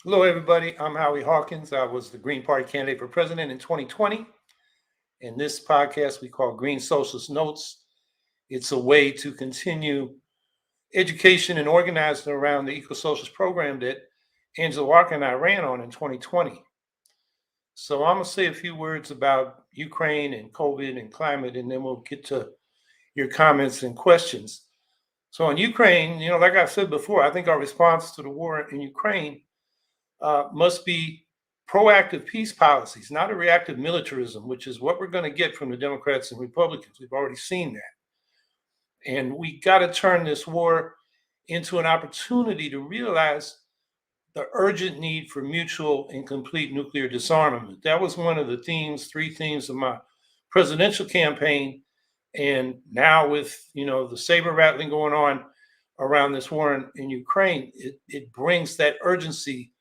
Hello, everybody. I'm Howie Hawkins. I was the Green Party candidate for president in 2020. In this podcast, we call Green Socialist Notes. It's a way to continue education and organizing around the eco-socialist program that Angela Walker and I ran on in 2020. So I'm going to say a few words about Ukraine and COVID and climate, and then we'll get to your comments and questions. So on Ukraine, like I've said before, I think our response to the war in Ukraine must be proactive peace policies, not a reactive militarism, which is what we're going to get from the Democrats and Republicans. We've already seen that. And we got to turn this war into an opportunity to realize the urgent need for mutual and complete nuclear disarmament. That was one of the three themes of my presidential campaign. And now with, the saber rattling going on around this war in Ukraine, it brings that urgency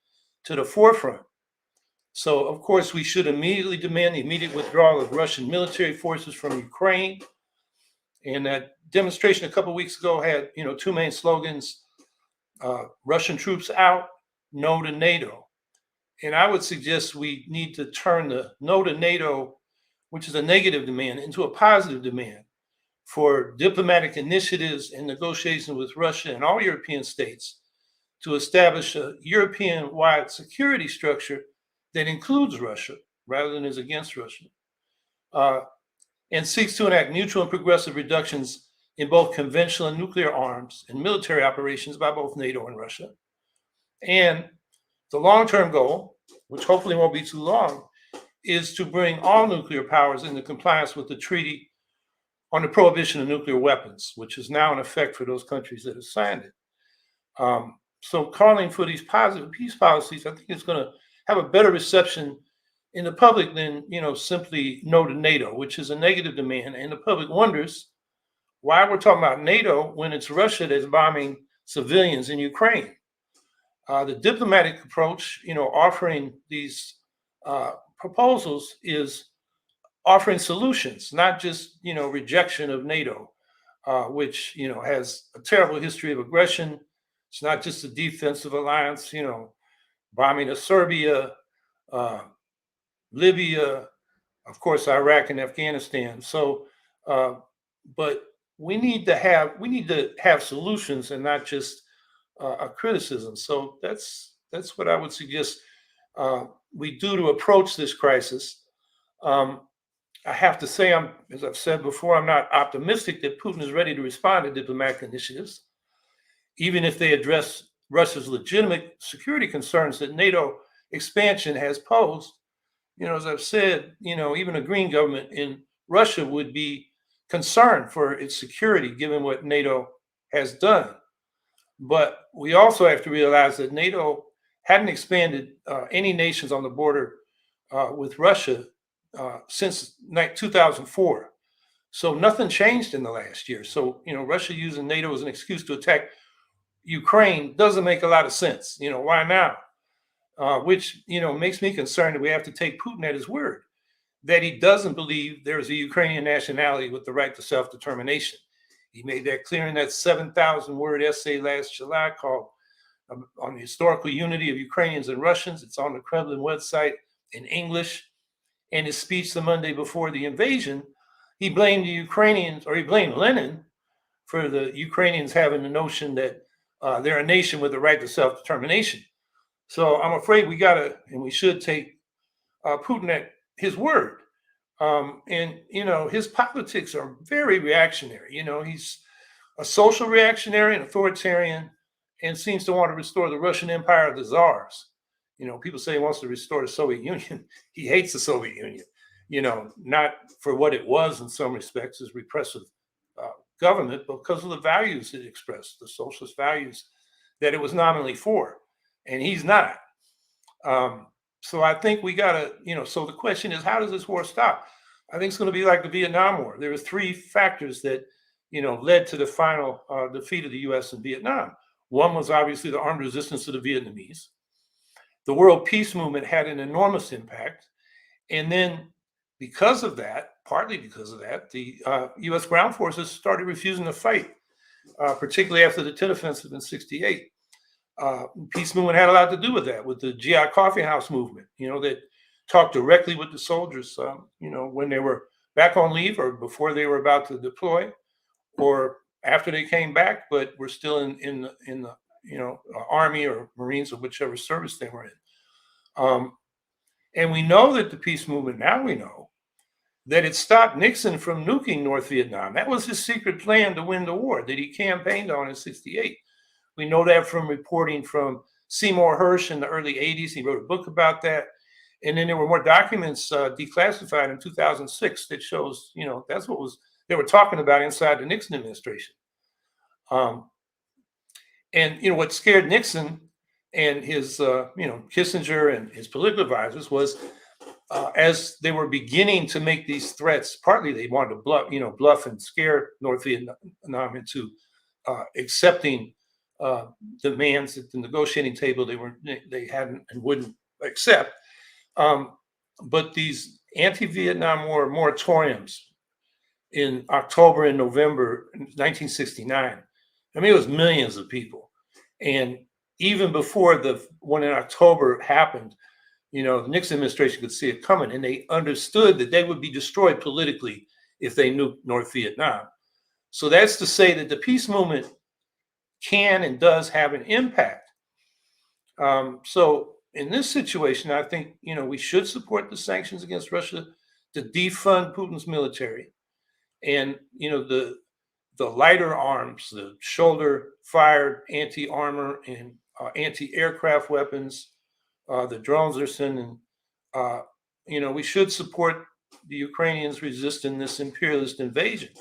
to the forefront. So, of course, we should immediately demand the immediate withdrawal of Russian military forces from Ukraine. And that demonstration a couple of weeks ago had, two main slogans: Russian troops out, no to NATO. And I would suggest we need to turn the no to NATO, which is a negative demand, into a positive demand for diplomatic initiatives and negotiations with Russia and all European states to establish a European-wide security structure that includes Russia rather than is against Russia, and seeks to enact mutual and progressive reductions in both conventional and nuclear arms and military operations by both NATO and Russia. And the long-term goal, which hopefully won't be too long, is to bring all nuclear powers into compliance with the Treaty on the Prohibition of Nuclear Weapons, which is now in effect for those countries that have signed it. So calling for these positive peace policies, I think it's going to have a better reception in the public than, simply no to NATO, which is a negative demand. And the public wonders why we're talking about NATO when it's Russia that's bombing civilians in Ukraine. The diplomatic approach, offering these proposals is offering solutions, not just, rejection of NATO, which, has a terrible history of aggression. It's not just a defensive alliance, bombing of Serbia, Libya, of course, Iraq and Afghanistan. So, but we need to have solutions and not just a criticism. So that's what I would suggest we do to approach this crisis. I have to say, as I've said before, I'm not optimistic that Putin is ready to respond to diplomatic initiatives, even if they address Russia's legitimate security concerns that NATO expansion has posed. As I've said, even a green government in Russia would be concerned for its security, given what NATO has done. But we also have to realize that NATO hadn't expanded any nations on the border with Russia since 2004. So nothing changed in the last year. So, Russia using NATO as an excuse to attack Ukraine doesn't make a lot of sense. Why now? Which, makes me concerned that we have to take Putin at his word, that he doesn't believe there's a Ukrainian nationality with the right to self-determination. He made that clear in that 7,000-word essay last July called On the Historical Unity of Ukrainians and Russians. It's on the Kremlin website in English. And his speech the Monday before the invasion, he blamed the Ukrainians, or he blamed Lenin for the Ukrainians having the notion that they're a nation with the right to self-determination. So I'm afraid we gotta, and we should take Putin at his word. And his politics are very reactionary. He's a social reactionary, an authoritarian, and seems to want to restore the Russian Empire of the czars. People say he wants to restore the Soviet Union. He hates the Soviet Union, not for what it was in some respects, as repressive government, but because of the values it expressed, the socialist values that it was nominally for. And he's not. So I think we got to, so the question is, how does this war stop? I think it's going to be like the Vietnam War. There were three factors that, led to the final defeat of the U.S. in Vietnam. One was obviously the armed resistance of the Vietnamese. The world peace movement had an enormous impact. And then because of that, partly because of that, the U.S. ground forces started refusing to fight, particularly after the Tet Offensive in 1968. Peace movement had a lot to do with that, with the GI Coffee House movement, that talked directly with the soldiers, when they were back on leave or before they were about to deploy or after they came back, but were still in the Army or Marines or whichever service they were in. And we know that the peace movement, now we know that it stopped Nixon from nuking North Vietnam. That was his secret plan to win the war that he campaigned on in '68. We know that from reporting from Seymour Hersh in the early '80s. He wrote a book about that. And then there were more documents declassified in 2006 that shows, that's what they were talking about inside the Nixon administration. And what scared Nixon and his, Kissinger and his political advisors was as they were beginning to make these threats, partly they wanted to bluff and scare North Vietnam into accepting demands at the negotiating table they hadn't and wouldn't accept. But these anti-Vietnam War moratoriums in October and November 1969, I mean, it was millions of people. And even before the one in October happened, the Nixon administration could see it coming, and they understood that they would be destroyed politically if they nuked North Vietnam. So that's to say that the peace movement can and does have an impact. So in this situation, I think, we should support the sanctions against Russia to defund Putin's military. And, the lighter arms, the shoulder-fired anti-armor and anti-aircraft weapons, the drones they're sending, we should support the Ukrainians resisting this imperialist invasion,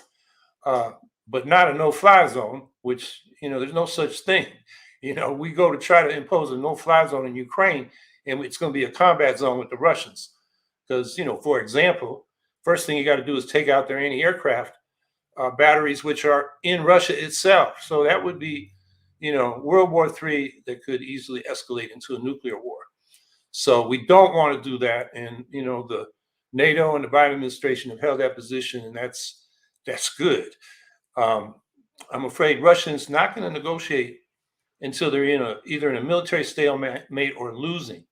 but not a no-fly zone, which, there's no such thing. We go to try to impose a no-fly zone in Ukraine, and it's going to be a combat zone with the Russians. Because, for example, first thing you got to do is take out their anti-aircraft batteries, which are in Russia itself. So that would be, World War III that could easily escalate into a nuclear war. So we don't want to do that. And, the NATO and the Biden administration have held that position, and that's good. I'm afraid Russians not going to negotiate until they're either in a military stalemate or losing.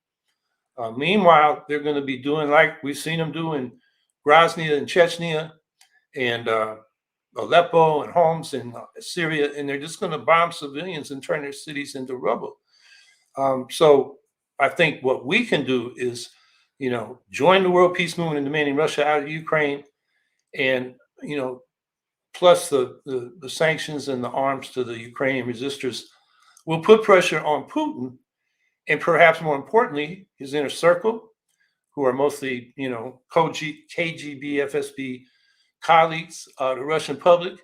Meanwhile, they're going to be doing like we've seen them do in Grozny and Chechnya and Aleppo and Homs in Syria, and they're just going to bomb civilians and turn their cities into rubble. So I think what we can do is, join the world peace movement in demanding Russia out of Ukraine, and plus the sanctions and the arms to the Ukrainian resistors will put pressure on Putin, and perhaps more importantly, his inner circle, who are mostly, KGB, FSB colleagues, the Russian public,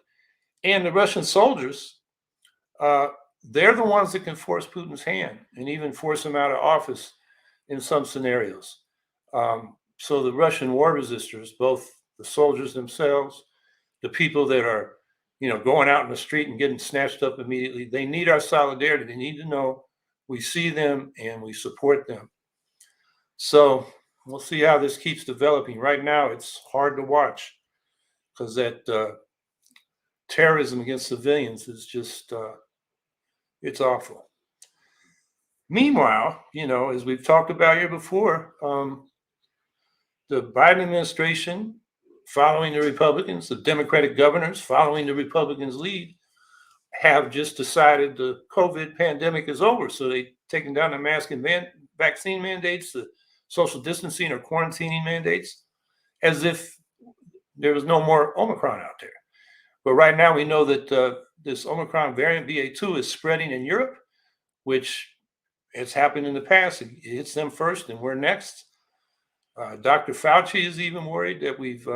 and the Russian soldiers. They're the ones that can force Putin's hand and even force him out of office in some scenarios. So the Russian war resistors, both the soldiers themselves, the people that are, going out in the street and getting snatched up immediately, they need our solidarity. They need to know we see them and we support them. So we'll see how this keeps developing. Right now, it's hard to watch because that terrorism against civilians is just, it's awful. Meanwhile, as we've talked about here before, the Biden administration, following the Republicans, the Democratic governors following the Republicans' lead, have just decided the COVID pandemic is over. So they've taken down the mask and vaccine mandates, the social distancing or quarantining mandates, as if there was no more Omicron out there. But right now we know that this Omicron variant BA2 is spreading in Europe, which has happened in the past. It hits them first and we're next. Dr. Fauci is even worried that we've,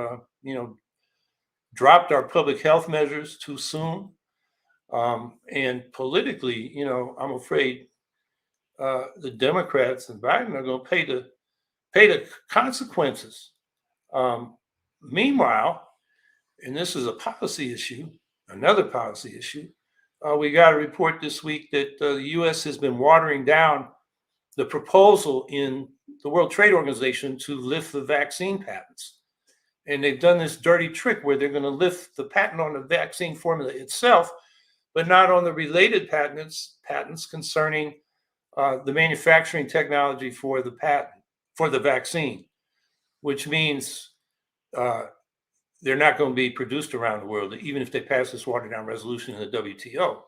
dropped our public health measures too soon. And politically, I'm afraid the Democrats and Biden are going to pay the consequences. Meanwhile, and this is a policy issue, another policy issue, we got a report this week that the U.S. has been watering down the proposal in the World Trade Organization to lift the vaccine patents. And they've done this dirty trick where they're going to lift the patent on the vaccine formula itself, but not on the related patents concerning the manufacturing technology for the vaccine, which means they're not going to be produced around the world, even if they pass this watered down resolution in the WTO.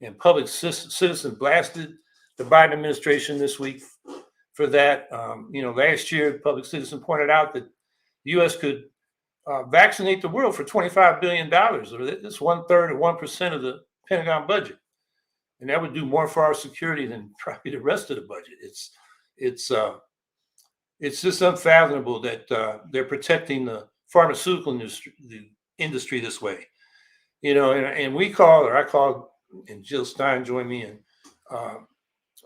And Public Citizen blasted the Biden administration this week for that. Last year, Public Citizen pointed out that the U.S. could vaccinate the world for $25 billion, or that's 1/3 of 1% of the Pentagon budget. And that would do more for our security than probably the rest of the budget. It's just unfathomable that they're protecting the pharmaceutical industry this way. And I called, and Jill Stein joined me in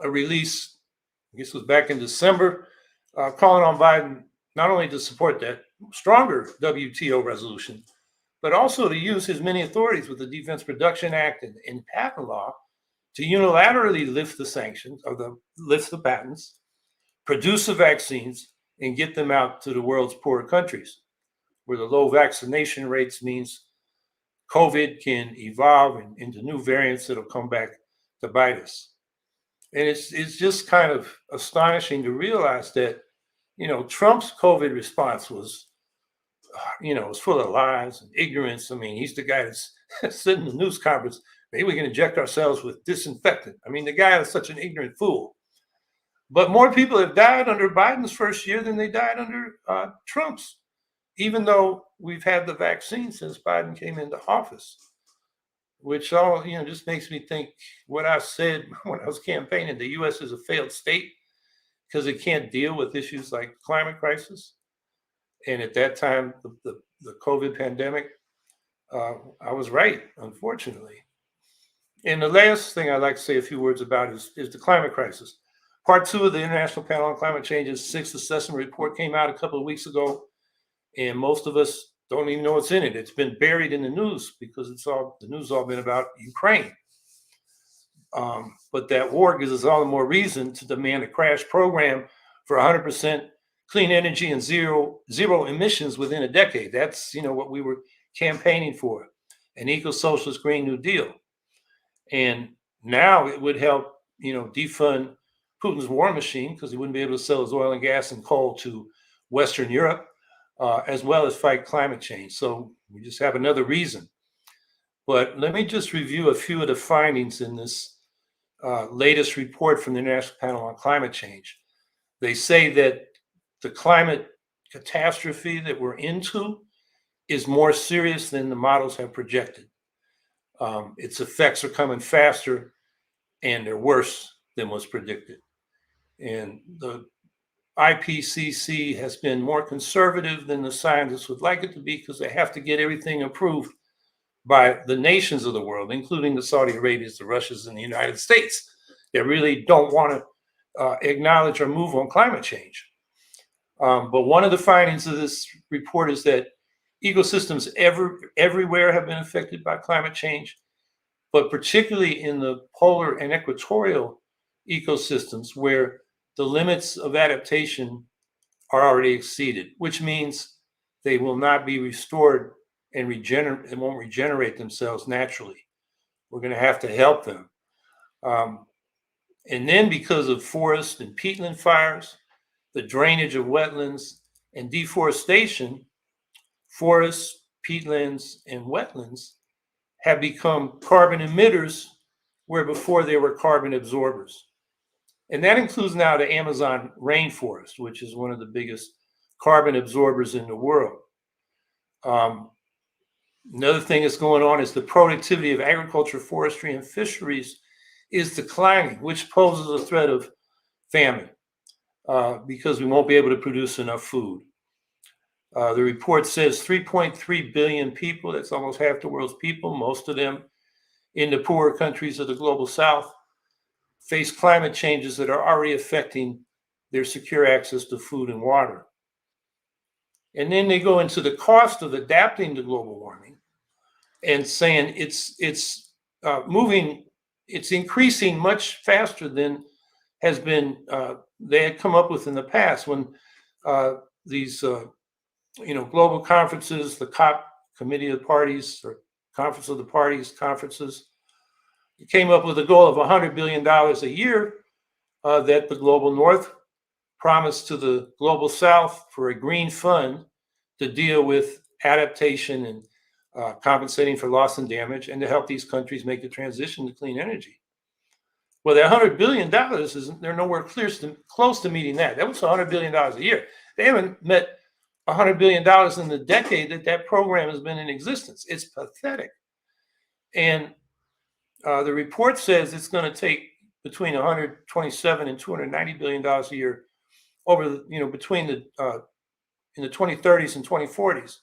a release, I guess it was back in December, calling on Biden not only to support that stronger WTO resolution, but also to use his many authorities with the Defense Production Act and patent law to unilaterally lift the sanctions, or lift the patents, produce the vaccines, and get them out to the world's poorer countries, where the low vaccination rates means COVID can evolve into new variants that'll come back to bite us. And it's just kind of astonishing to realize that, Trump's COVID response was, was full of lies and ignorance. I mean, he's the guy that's sitting in the news conference. Maybe we can inject ourselves with disinfectant. I mean, the guy is such an ignorant fool. But more people have died under Biden's first year than they died under Trump's, even though we've had the vaccine since Biden came into office, which all, just makes me think what I said when I was campaigning. The U.S. is a failed state because it can't deal with issues like climate crisis. And at that time, the COVID pandemic, I was right, unfortunately. And the last thing I'd like to say a few words about is the climate crisis. Part 2 of the International Panel on Climate Change's 6th assessment report came out a couple of weeks ago, and most of us don't even know what's in it. It's been buried in the news because the news has all been about Ukraine. But that war gives us all the more reason to demand a crash program for 100% clean energy and zero emissions within a decade. That's what we were campaigning for, an eco-socialist Green New Deal. And now it would help defund Putin's war machine, because he wouldn't be able to sell his oil and gas and coal to Western Europe, as well as fight climate change. So we just have another reason. But let me just review a few of the findings in this latest report from the National Panel on Climate Change. They say that the climate catastrophe that we're into is more serious than the models have projected. Its effects are coming faster, and they're worse than was predicted. And the IPCC has been more conservative than the scientists would like it to be, because they have to get everything approved by the nations of the world, including the Saudi Arabias, the Russias, and the United States, that really don't want to acknowledge or move on climate change. But one of the findings of this report is that ecosystems everywhere have been affected by climate change, but particularly in the polar and equatorial ecosystems, where the limits of adaptation are already exceeded, which means they will not be restored and won't regenerate themselves naturally. We're going to have to help them. And then, because of forest and peatland fires, the drainage of wetlands, and deforestation, forests, peatlands, and wetlands have become carbon emitters where before they were carbon absorbers. And that includes now the Amazon rainforest, which is one of the biggest carbon absorbers in the world. Another thing that's going on is the productivity of agriculture, forestry, and fisheries is declining, which poses a threat of famine, because we won't be able to produce enough food. The report says 3.3 billion people, that's almost half the world's people, most of them in the poorer countries of the global south, face climate changes that are already affecting their secure access to food and water. And then they go into the cost of adapting to global warming and saying it's increasing much faster than has been they had come up with in the past, when these global conferences, the COP, Committee of the Parties, or Conference of the Parties conferences, It came up with a goal of $100 billion a year that the global north promised to the global south for a green fund to deal with adaptation and compensating for loss and damage, and to help these countries make the transition to clean energy. Well, that $100 billion they're nowhere close to meeting that. That was $100 billion a year. They haven't met $100 billion in the decade that program has been in existence. It's pathetic. And the report says it's going to take between 127 and $290 billion a year over the, between the in the 2030s and 2040s.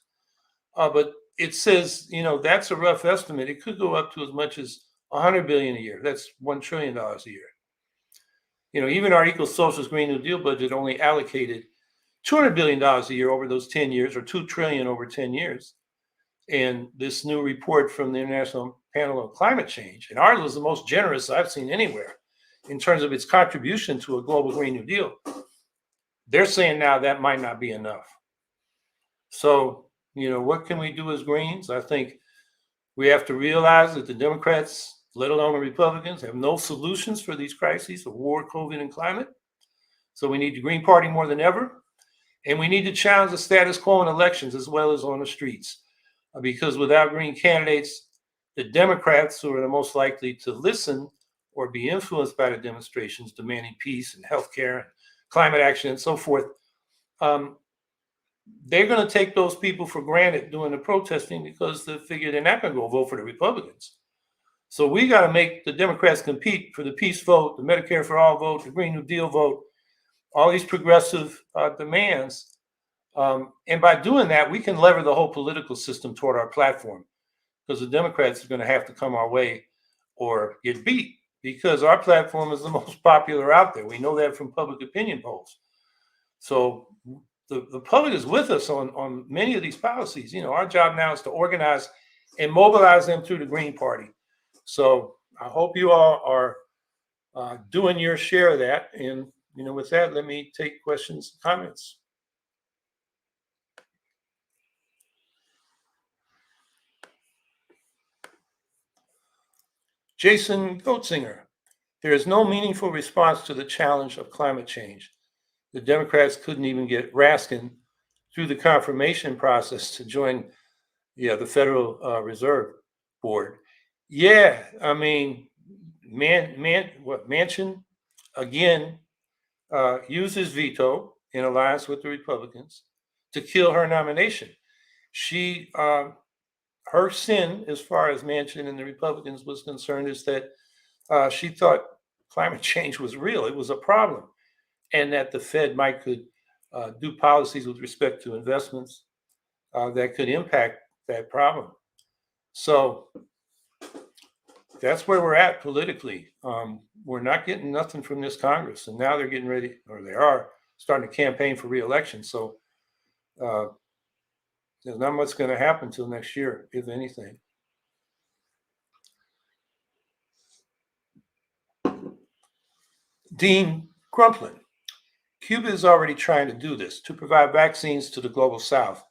But it says, that's a rough estimate. It could go up to as much as 100 billion a year. That's $1 trillion a year. Even our eco-socialist Green New Deal budget only allocated $200 billion a year over those 10 years, or 2 trillion over 10 years. And this new report from the International Panel on Climate Change, and ours was the most generous I've seen anywhere in terms of its contribution to a global Green New Deal. They're saying now that might not be enough. So, what can we do as Greens? I think we have to realize that the Democrats, let alone the Republicans, have no solutions for these crises of war, COVID, and climate. So we need the Green Party more than ever. And we need to challenge the status quo in elections as well as on the streets. Because without Green candidates, the Democrats, who are the most likely to listen or be influenced by the demonstrations demanding peace and healthcare and climate action and so forth, they're going to take those people for granted doing the protesting, because they figure they're not going to go vote for the Republicans. So we got to make the Democrats compete for the peace vote, the Medicare for all vote, the Green New Deal vote, all these progressive demands. And by doing that, we can lever the whole political system toward our platform, because the Democrats are going to have to come our way or get beat, because our platform is the most popular out there. We know that from public opinion polls. So the public is with us on many of these policies. Our job now is to organize and mobilize them through the Green Party. So I hope you all are doing your share of that. And, with that, let me take questions and comments. Jason Goatzinger, there is no meaningful response to the challenge of climate change. The Democrats couldn't even get Raskin through the confirmation process to join the Federal Reserve Board. Yeah, I mean, Manchin, again, used his veto in alliance with the Republicans to kill her nomination. She, her sin, as far as Manchin and the Republicans was concerned, is that she thought climate change was real. It was a problem, and that the Fed could do policies with respect to investments that could impact that problem. So that's where we're at politically. We're not getting nothing from this Congress, and now they're getting ready, or they are starting to campaign for re-election. So there's not much going to happen till next year, if anything. Dean Crumplin, Cuba is already trying to do this, to provide vaccines to the global south,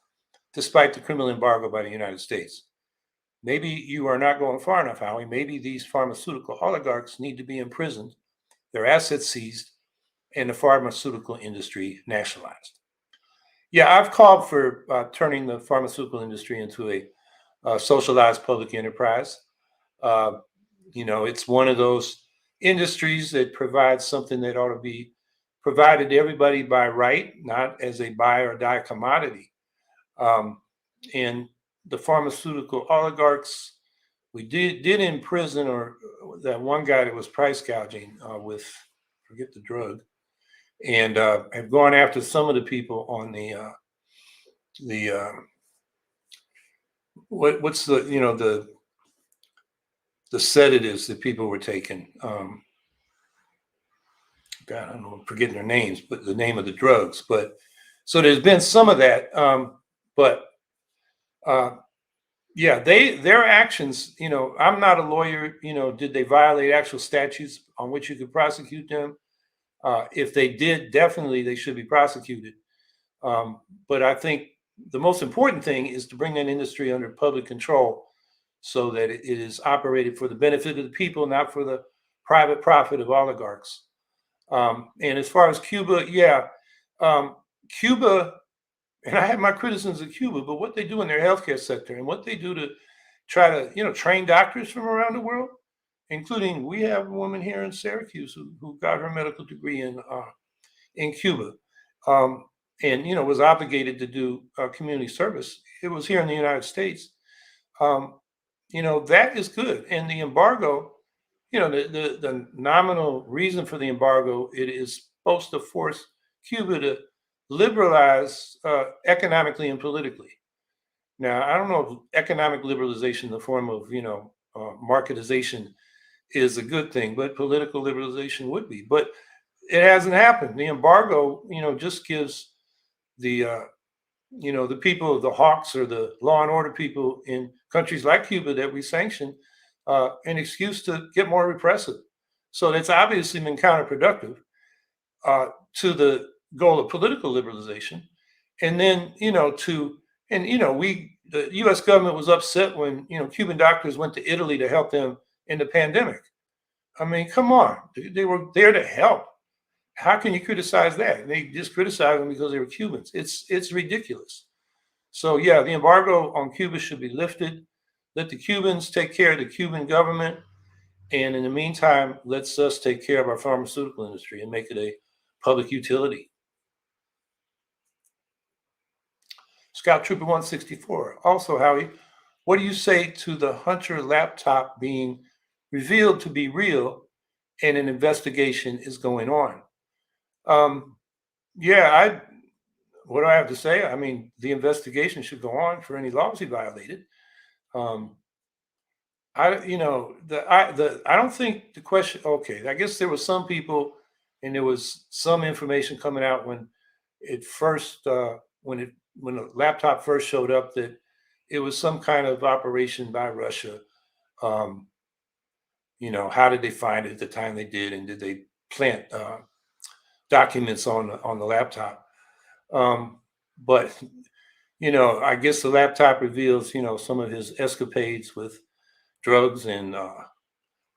despite the criminal embargo by the United States. Maybe you are not going far enough, Howie. Maybe these pharmaceutical oligarchs need to be imprisoned, their assets seized, and the pharmaceutical industry nationalized. Yeah, I've called for turning the pharmaceutical industry into a socialized public enterprise. It's one of those industries that provides something that ought to be provided to everybody by right, not as a buy or die commodity. And the pharmaceutical oligarchs, we did imprison, or that one guy that was price gouging with, forget the drug, and have gone after some of the people on what's the sedatives that people were taking. God, I don't know, I'm forgetting their names, but the name of the drugs. But so there's been some of that. Yeah, their actions, I'm not a lawyer, did they violate actual statutes on which you could prosecute them? If they did, definitely they should be prosecuted. But I think the most important thing is to bring that industry under public control so that it is operated for the benefit of the people, not for the private profit of oligarchs. And as far as Cuba, yeah, Cuba, and I have my criticisms of Cuba, but what they do in their healthcare sector and what they do to try to, train doctors from around the world, including we have a woman here in Syracuse who got her medical degree in Cuba, um, and was obligated to do community service. It was here in the United States. Um, that is good. And the embargo, the nominal reason for the embargo, it is supposed to force Cuba to liberalize economically and politically. Now, I don't know if economic liberalization in the form of, marketization is a good thing, but political liberalization would be. But it hasn't happened. The embargo, just gives the the people, the hawks or the law and order people in countries like Cuba that we sanction, an excuse to get more repressive. So that's obviously been counterproductive to the goal of political liberalization. And then, the U.S. government was upset when, Cuban doctors went to Italy to help them in the pandemic. I mean, come on, they were there to help. How can you criticize that? They just criticize them because they were Cubans. It's ridiculous. So yeah, the embargo on Cuba should be lifted. Let the Cubans take care of the Cuban government, and in the meantime, let's us take care of our pharmaceutical industry and make it a public utility. Scout Trooper 164. Also, Howie, what do you say to the Hunter laptop being revealed to be real and an investigation is going on? Um, yeah, what do I have to say? I mean, the investigation should go on for any laws he violated. Um, I don't think the question. Okay, I guess there was some people, and there was some information coming out when it first when the laptop first showed up that it was some kind of operation by Russia. Um, how did they find it at the time they did, and did they plant documents on the laptop? But I guess the laptop reveals some of his escapades with drugs and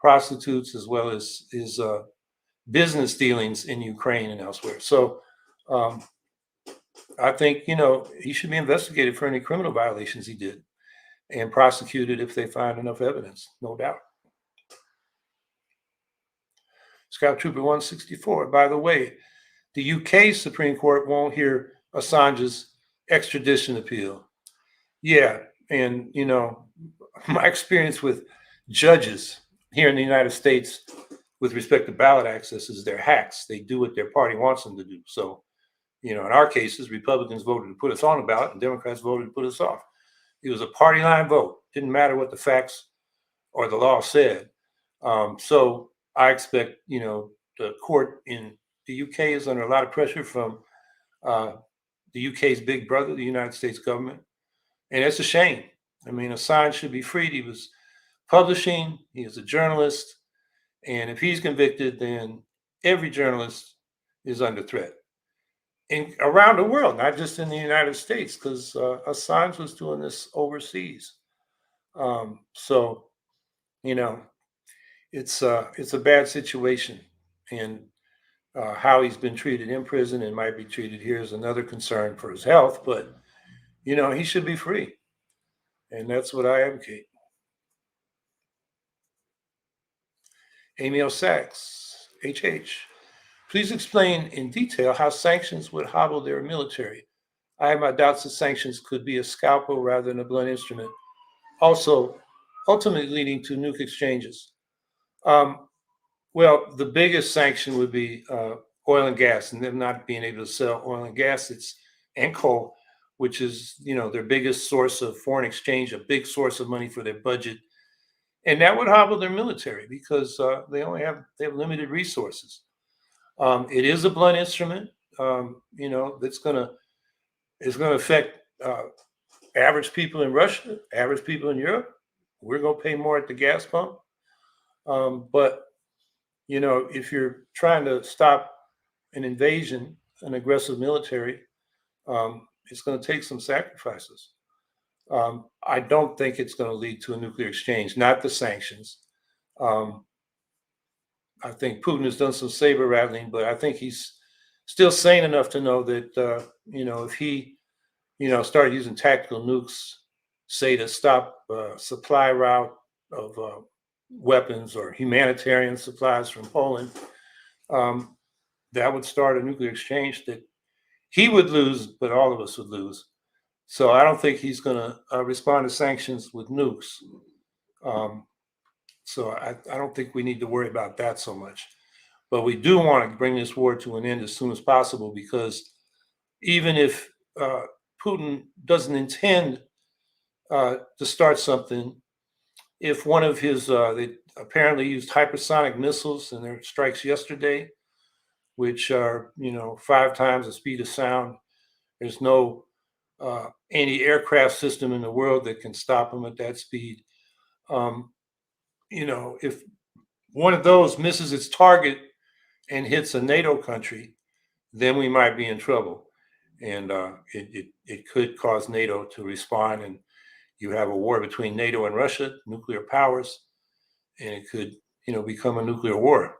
prostitutes, as well as his business dealings in Ukraine and elsewhere. So um, I think he should be investigated for any criminal violations he did and prosecuted if they find enough evidence, no doubt. Scout Trooper 164. By the way, the UK Supreme Court won't hear Assange's extradition appeal. Yeah, and my experience with judges here in the United States with respect to ballot access is they're hacks. They do what their party wants them to do. So, in our cases, Republicans voted to put us on the ballot and Democrats voted to put us off. It was a party line vote. Didn't matter what the facts or the law said. So I expect, the court in the UK is under a lot of pressure from the UK's big brother, the United States government. And it's a shame. I mean, Assange should be freed. He was publishing, he is a journalist. And if he's convicted, then every journalist is under threat. And around the world, not just in the United States, because Assange was doing this overseas. So, you know, it's a bad situation. And how he's been treated in prison and might be treated here is another concern for his health. But, he should be free. And that's what I advocate. Emil Sachs, HH. Please explain in detail how sanctions would hobble their military. I have my doubts that sanctions could be a scalpel rather than a blunt instrument, also ultimately leading to nuke exchanges. Um, well, the biggest sanction would be oil and gas, and them not being able to sell oil and gas. And coal, which is their biggest source of foreign exchange, a big source of money for their budget, and that would hobble their military because they have limited resources. It is a blunt instrument, that's gonna affect average people in Russia, average people in Europe. We're gonna pay more at the gas pump. But if you're trying to stop an invasion, an aggressive military, it's going to take some sacrifices. I don't think it's going to lead to a nuclear exchange, not the sanctions. Um, I think Putin has done some saber rattling, but I think he's still sane enough to know that, if he, started using tactical nukes, say to stop supply route of weapons or humanitarian supplies from Poland, um, that would start a nuclear exchange that he would lose, but all of us would lose. So I don't think he's going to respond to sanctions with nukes. Um, so I don't think we need to worry about that so much. But we do want to bring this war to an end as soon as possible, because even if Putin doesn't intend to start something, if one of his, they apparently used hypersonic missiles in their strikes yesterday, which are, 5 times the speed of sound. There's no anti-aircraft system in the world that can stop them at that speed. Um, if one of those misses its target and hits a NATO country, then we might be in trouble. And it could cause NATO to respond, and you have a war between NATO and Russia, nuclear powers, and it could, become a nuclear war.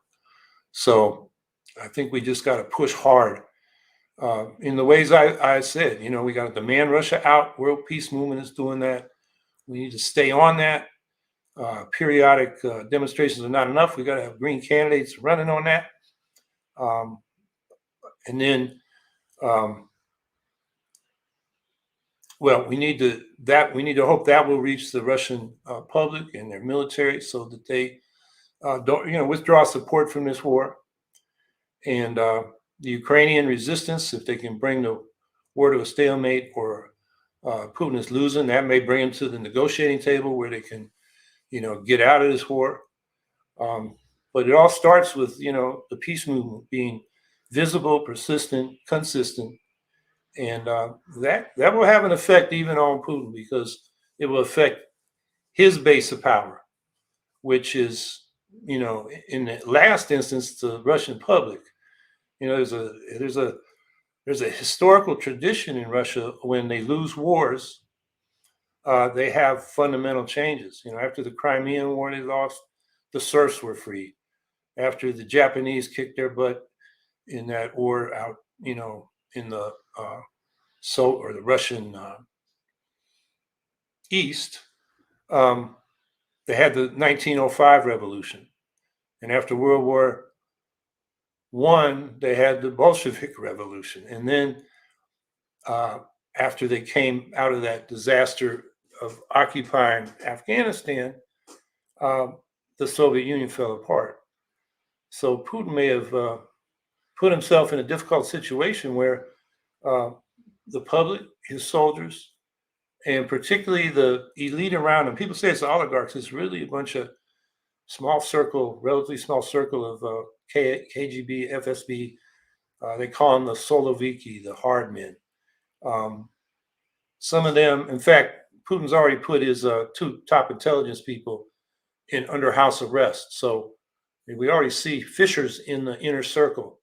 So I think we just got to push hard in the ways I said. We got to demand Russia out. World Peace Movement is doing that. We need to stay on that. Periodic demonstrations are not enough. We got to have green candidates running on that. And then, well, we need to hope that will reach the Russian public and their military, so that they don't, withdraw support from this war. And the Ukrainian resistance, if they can bring the war to a stalemate, or Putin is losing, that may bring them to the negotiating table where they can, get out of this war. But it all starts with, the peace movement being visible, persistent, consistent, and that will have an effect even on Putin, because it will affect his base of power, which is, in the last instance, the Russian public. There's a historical tradition in Russia. When they lose wars, they have fundamental changes. After the Crimean War, they lost. The serfs were freed. After the Japanese kicked their butt in that war out, in the or the Russian East, they had the 1905 revolution, and after World War I, they had the Bolshevik Revolution, and then after they came out of that disaster of occupying Afghanistan, the Soviet Union fell apart. So Putin may have put himself in a difficult situation where uh, the public, his soldiers, and particularly the elite around him. People say it's oligarchs. It's really a bunch of relatively small circle of KGB, FSB. They call them the Soloviki, the hard men. Um, some of them, in fact, Putin's already put his 2 top intelligence people in under house arrest. So we already see fissures in the inner circle.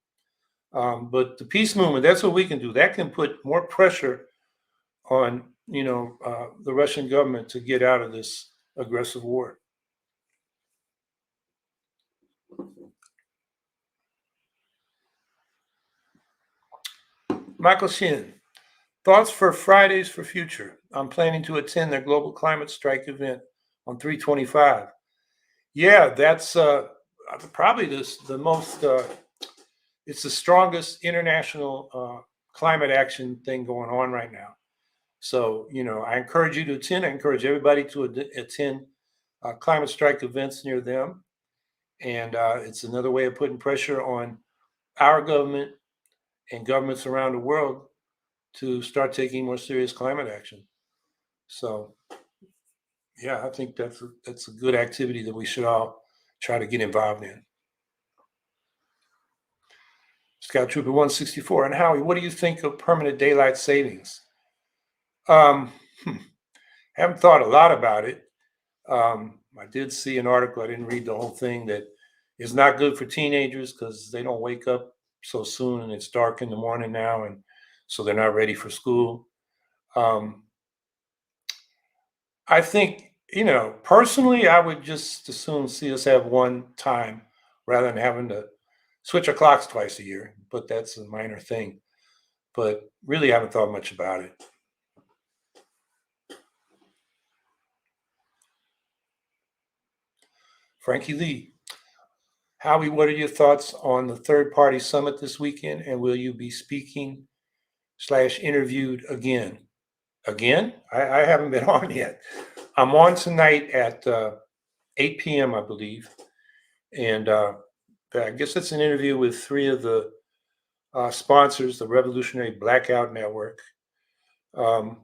But the peace movement, that's what we can do. That can put more pressure on, the Russian government to get out of this aggressive war. Michael Shin, thoughts for Fridays for Future. I'm planning to attend their global climate strike event on 325. Yeah, that's probably the most, it's the strongest international climate action thing going on right now. So, I encourage you to attend. I encourage everybody to attend climate strike events near them. And it's another way of putting pressure on our government and governments around the world to start taking more serious climate action. So, yeah, I think that's a good activity that we should all try to get involved in. Scout Trooper 164. And Howie, what do you think of permanent daylight savings? Um, haven't thought a lot about it. I did see an article, I didn't read the whole thing, that is not good for teenagers because they don't wake up so soon, and it's dark in the morning now, and so they're not ready for school. Um, I think, personally, I would just as soon see us have one time rather than having to switch our clocks twice a year. But that's a minor thing. But really haven't thought much about it. Frankie Lee, Howie, what are your thoughts on the third party summit this weekend? And will you be speaking slash interviewed again? Again? I haven't been on yet. I'm on tonight at 8 p.m., I believe. And I guess it's an interview with three of the sponsors, the Revolutionary Blackout Network. Um,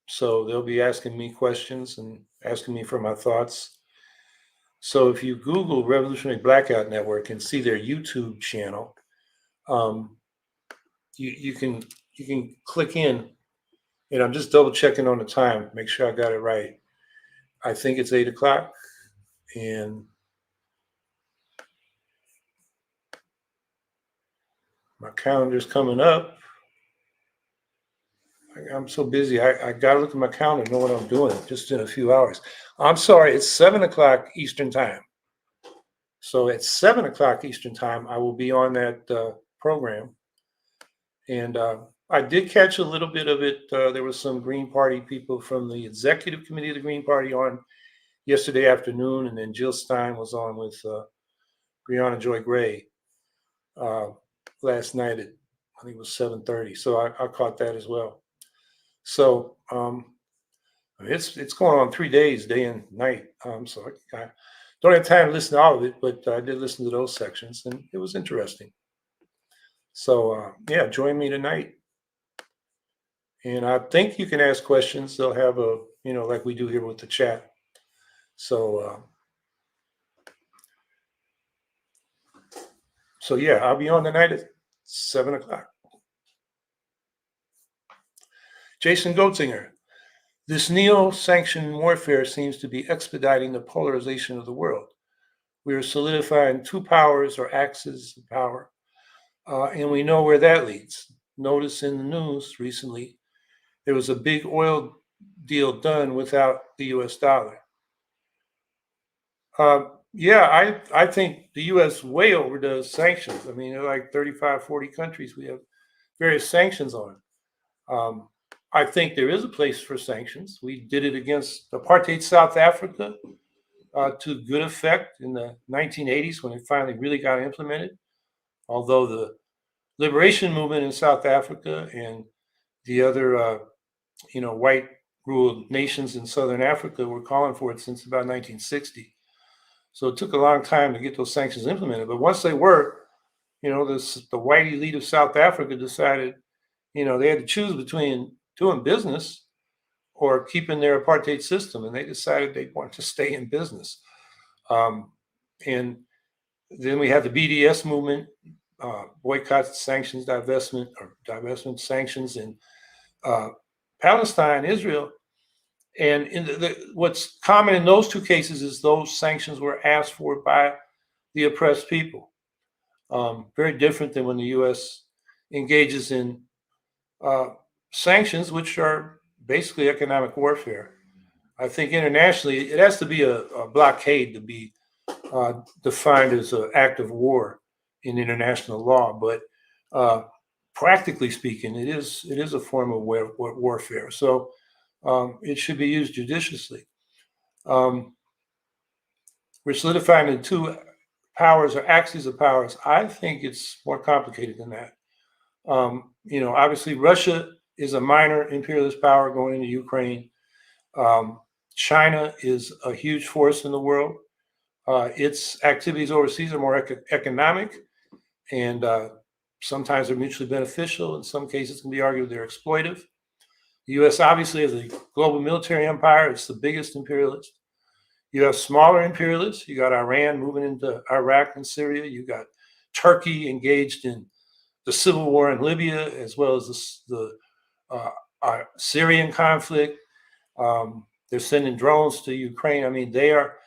so they'll be asking me questions and asking me for my thoughts. So if you Google Revolutionary Blackout Network and see their YouTube channel, um, you can click in, and I'm just double checking on the time, make sure I got it right. I think it's 8 o'clock, and my calendar's coming up. I'm so busy. I got to look at my calendar, know what I'm doing just in a few hours. I'm sorry, it's 7 o'clock Eastern time. So at 7 o'clock Eastern time, I will be on that program. And I did catch a little bit of it. There was some Green Party people from the executive committee of the Green Party on yesterday afternoon, and then Jill Stein was on with Brianna Joy Gray uh, last night at, I think it was 7:30. So I caught that as well. So it's going on 3 days, day and night. So I don't have time to listen to all of it, but I did listen to those sections, and it was interesting. So yeah, join me tonight, and I think you can ask questions. They'll have a, like we do here with the chat. So yeah, I'll be on tonight at 7 o'clock. Jason Goetzinger. This neo-sanctioned warfare seems to be expediting the polarization of the world. We are solidifying two powers or axes of power, and we know where that leads. Notice in the news recently, there was a big oil deal done without the US dollar. Yeah, I think the US way overdoes sanctions. I mean, there are like 35, 40 countries we have various sanctions on. Um, I think there is a place for sanctions. We did it against apartheid South Africa to good effect in the 1980s when it finally really got implemented. Although the liberation movement in South Africa and the other, white ruled nations in Southern Africa were calling for it since about 1960. So it took a long time to get those sanctions implemented. But once they were, the white elite of South Africa decided, they had to choose between doing business or keeping their apartheid system, and they decided they wanted to stay in business. And then we had the BDS movement, boycott, sanctions, divestment sanctions in Palestine, Israel. And what's common in those two cases is those sanctions were asked for by the oppressed people. Very different than when the U.S. engages in sanctions, which are basically economic warfare. I think internationally, it has to be a blockade to be defined as an act of war in international law. But practically speaking, it is a form of warfare. So it should be used judiciously. We're solidifying the two powers or axes of powers. I think it's more complicated than that. Obviously, Russia is a minor imperialist power going into Ukraine. China is a huge force in the world. Its activities overseas are more economic, and sometimes they're mutually beneficial. In some cases, it can be argued they're exploitive. The U.S. obviously is a global military empire. It's the biggest imperialist. You have smaller imperialists. You got Iran moving into Iraq and Syria. You got Turkey engaged in the civil war in Libya, as well as the Syrian conflict. They're sending drones to Ukraine. I mean, they are,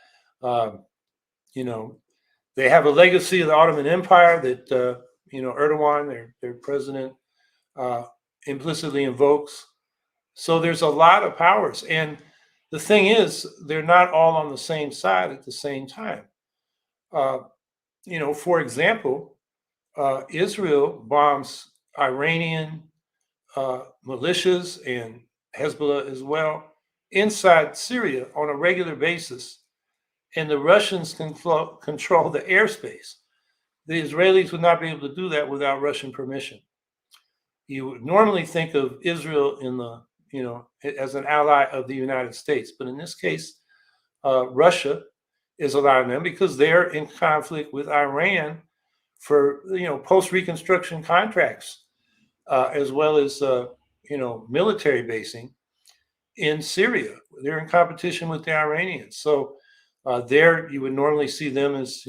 they have a legacy of the Ottoman Empire that, Erdogan, their president, implicitly invokes. So there's a lot of powers. And the thing is, they're not all on the same side at the same time. Uh, for example, Israel bombs Iranian militias and Hezbollah as well inside Syria on a regular basis, and the Russians control the airspace. The Israelis would not be able to do that without Russian permission. You would normally think of Israel as an ally of the United States, but in this case, Russia is allowing them because they're in conflict with Iran for post-reconstruction contracts, as well as military basing in Syria. They're in competition with the Iranians. So there you would normally see them as,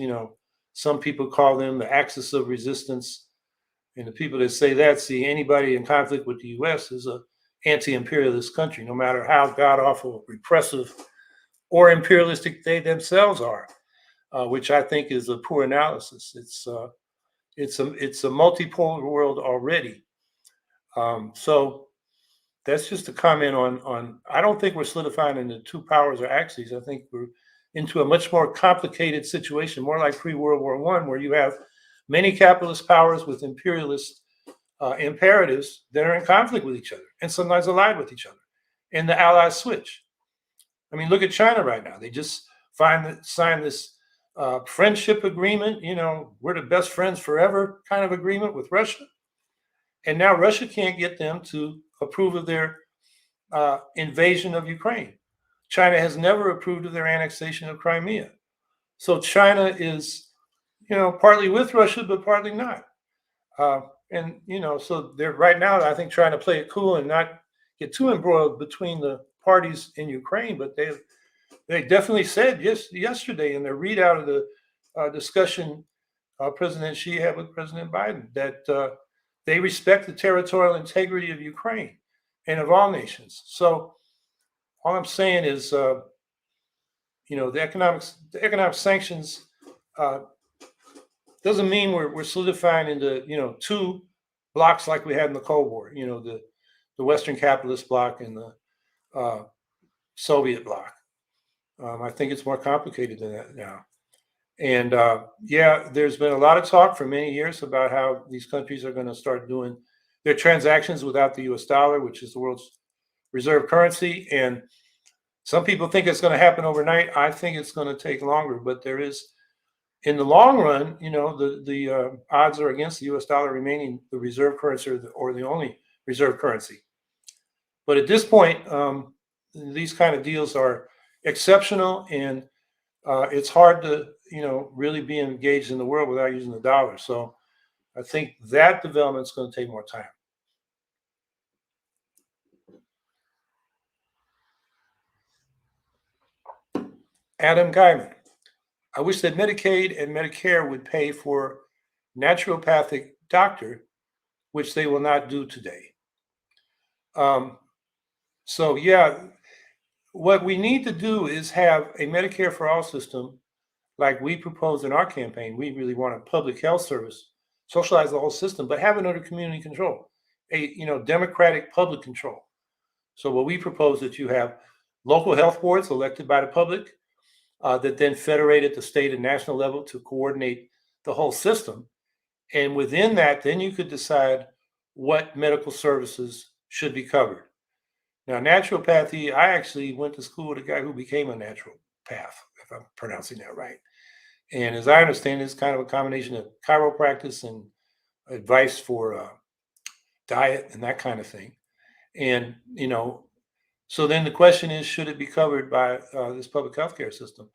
some people call them the axis of resistance. And the people that say that see anybody in conflict with the U.S. as an anti-imperialist country, no matter how god-awful, repressive, or imperialistic they themselves are, which I think is a poor analysis. It's a multipolar world already. So that's just a comment on. I don't think we're solidifying into two powers or axes. I think we're into a much more complicated situation, more like pre-World War I, where you have many capitalist powers with imperialist imperatives that are in conflict with each other and sometimes allied with each other. And the allies switch. I mean, look at China right now. They just signed this friendship agreement, we're the best friends forever kind of agreement with Russia. And now Russia can't get them to approve of their invasion of Ukraine. China has never approved of their annexation of Crimea. So China is, partly with Russia, but partly not. So they're right now, I think, trying to play it cool and not get too embroiled between the parties in Ukraine. But they definitely said yesterday in their readout of the discussion President Xi had with President Biden that they respect the territorial integrity of Ukraine and of all nations. So all I'm saying is, the economic sanctions doesn't mean we're solidifying into two blocks like we had in the Cold War. The Western capitalist bloc and the Soviet bloc. I think it's more complicated than that now. And there's been a lot of talk for many years about how these countries are going to start doing their transactions without the US dollar, which is the world's reserve currency. And some people think it's going to happen overnight. I think it's going to take longer, but there is, in the long run, the odds are against the US dollar remaining the reserve currency or the only reserve currency. But at this point, these kind of deals are exceptional, and it's hard to really be engaged in the world without using the dollar. So I think that development is going to take more time. Adam Guyman, I wish that Medicaid and Medicare would pay for naturopathic doctor, which they will not do today. What we need to do is have a Medicare for all system like we proposed in our campaign. We really want a public health service, socialize the whole system, but have it under community control, a democratic public control. So what we propose that you have local health boards elected by the public that then federate at the state and national level to coordinate the whole system. And within that, then you could decide what medical services should be covered. Now, naturopathy, I actually went to school with a guy who became a naturopath, if I'm pronouncing that right. And as I understand, it's kind of a combination of chiropractic and advice for diet and that kind of thing. And, so then the question is, should it be covered by this public healthcare system?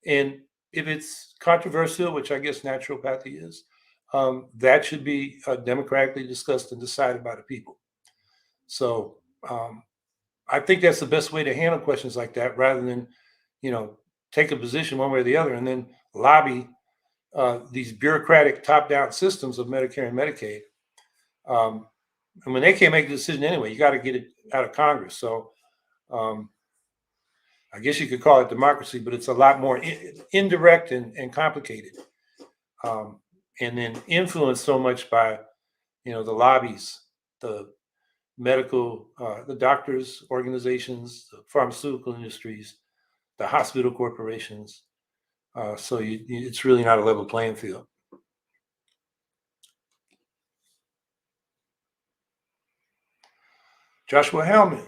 And if it's controversial, which I guess naturopathy is, that should be democratically discussed and decided by the people. So I think that's the best way to handle questions like that, rather than, take a position one way or the other and then lobby these bureaucratic top-down systems of Medicare and Medicaid. I mean, they can't make the decision anyway. You got to get it out of Congress. So I guess you could call it democracy, but it's a lot more indirect and complicated, and then influenced so much by, the lobbies, the medical, the doctors' organizations, the pharmaceutical industries, the hospital corporations. So it's really not a level playing field. Joshua Hellman,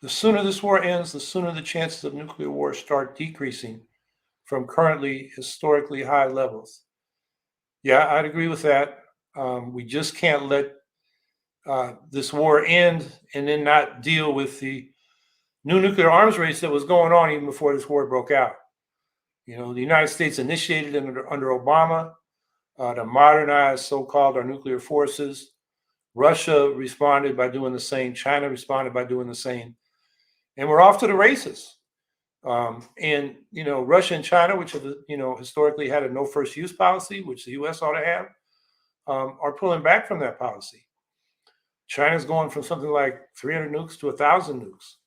the sooner this war ends, the sooner the chances of nuclear war start decreasing from currently historically high levels. Yeah, I'd agree with that. We just can't let this war end and then not deal with the new nuclear arms race that was going on even before this war broke out. You know, the United States initiated it under Obama to modernize so-called our nuclear forces. Russia responded by doing the same. China responded by doing the same. And we're off to the races. And, you know, Russia and China, which have, you know, historically had a no first use policy, which the U.S. ought to have, are pulling back from that policy. China's going from something like 300 nukes to 1,000 nukes.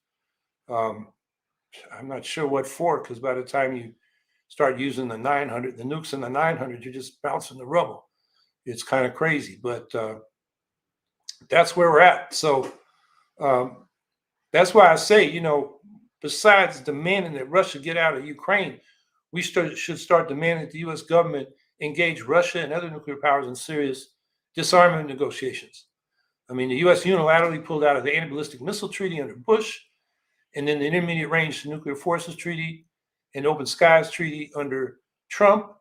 I'm not sure what for, because by the time you start using the 900, the nukes in the 900, you're just bouncing the rubble. It's kind of crazy, but that's where we're at. So that's why I say, you know, besides demanding that Russia get out of Ukraine, we should start demanding that the U.S. government engage Russia and other nuclear powers in serious disarmament negotiations. I mean, the U.S. unilaterally pulled out of the Anti-Ballistic Missile Treaty under Bush, and then the Intermediate Range Nuclear Forces Treaty and Open Skies Treaty under Trump.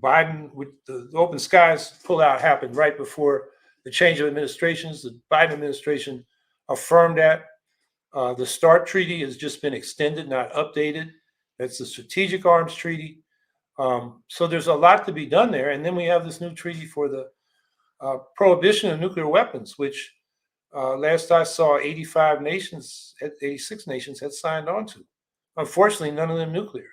Biden, with the Open Skies pullout happened right before the change of administrations. The Biden administration affirmed that. The START Treaty has just been extended, not updated. That's the Strategic Arms Treaty. So there's a lot to be done there. And then we have this new treaty for the Prohibition of nuclear weapons, which last I saw, 85 nations, 86 nations had signed on to. Unfortunately, none of them nuclear.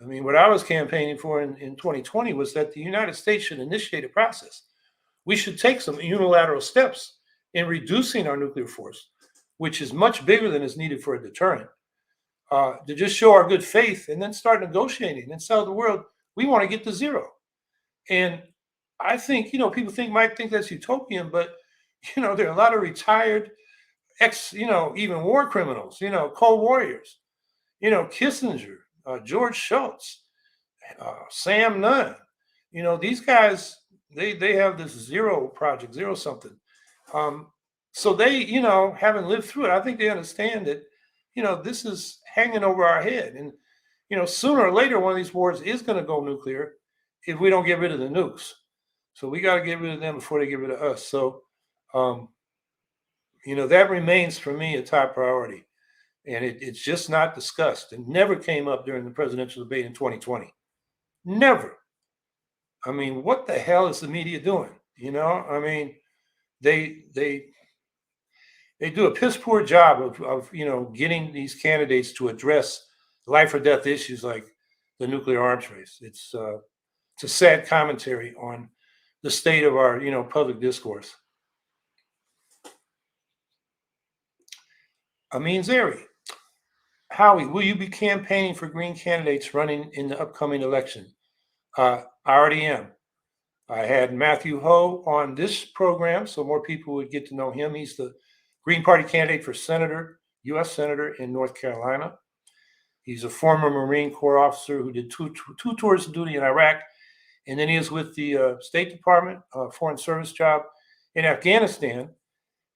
I mean, what I was campaigning for in 2020 was that the United States should initiate a process. We should take some unilateral steps in reducing our nuclear force, which is much bigger than is needed for a deterrent, to just show our good faith and then start negotiating and tell the world we want to get to zero. And I think, you know, people might think that's utopian, but, you know, there are a lot of retired you know, even war criminals, you know, Cold Warriors, you know, Kissinger, George Shultz, Sam Nunn. You know, these guys, they have this zero project, zero something. So they, you know, having lived through it, I think they understand that, you know, this is hanging over our head. And, you know, sooner or later, one of these wars is going to go nuclear if we don't get rid of the nukes. So we got to get rid of them before they get rid of us. So, you know, that remains for me a top priority. And it's just not discussed. It never came up during the presidential debate in 2020. Never. I mean, what the hell is the media doing? You know, I mean, they do a piss poor job of you know, getting these candidates to address life or death issues like the nuclear arms race. It's a sad commentary on the state of our, you know, public discourse. Amin Zeri, Howie, will you be campaigning for Green candidates running in the upcoming election? I already am. I had Matthew Ho on this program, so more people would get to know him. He's the Green Party candidate for senator, U.S. Senator in North Carolina. He's a former Marine Corps officer who did two tours of duty in Iraq, and then he was with the State Department, Foreign Service job in Afghanistan,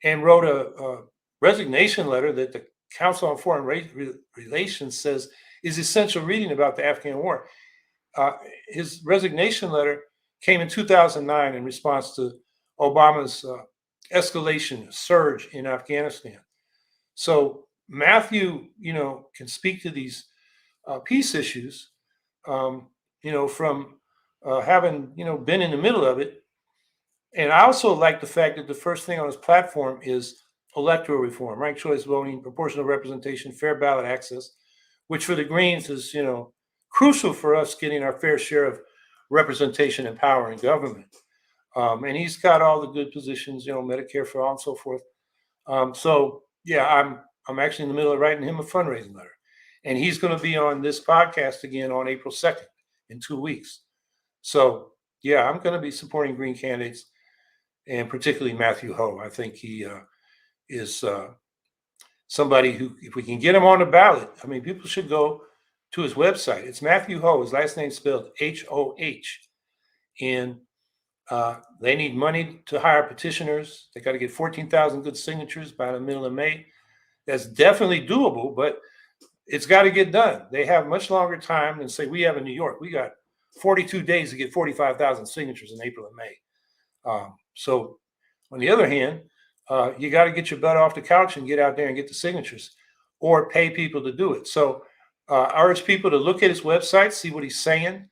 and wrote a resignation letter that the Council on Foreign Relations says is essential reading about the Afghan war. His resignation letter came in 2009 in response to Obama's escalation surge in Afghanistan. So Matthew, you know, can speak to these peace issues, you know, from having, you know, been in the middle of it. And I also like the fact that the first thing on his platform is electoral reform, ranked choice voting, proportional representation, fair ballot access, which for the Greens is, you know, crucial for us getting our fair share of representation and power in government. And he's got all the good positions, you know, Medicare for all and so forth. So yeah, I'm actually in the middle of writing him a fundraising letter, and he's going to be on this podcast again on April 2nd in 2 weeks. So yeah, I'm going to be supporting Green candidates. and particularly Matthew Ho. I think he is somebody who, if we can get him on the ballot, I mean, people should go to his website. It's Matthew Ho. His last name spelled H-O-H. And they need money to hire petitioners. They got to get 14,000 good signatures by the middle of May. That's definitely doable, but it's got to get done. They have much longer time than, say, we have in New York. We got 42 days to get 45,000 signatures in April and May. So on the other hand, you got to get your butt off the couch and get out there and get the signatures, or pay people to do it. So I urge people to look at his website, see what he's saying,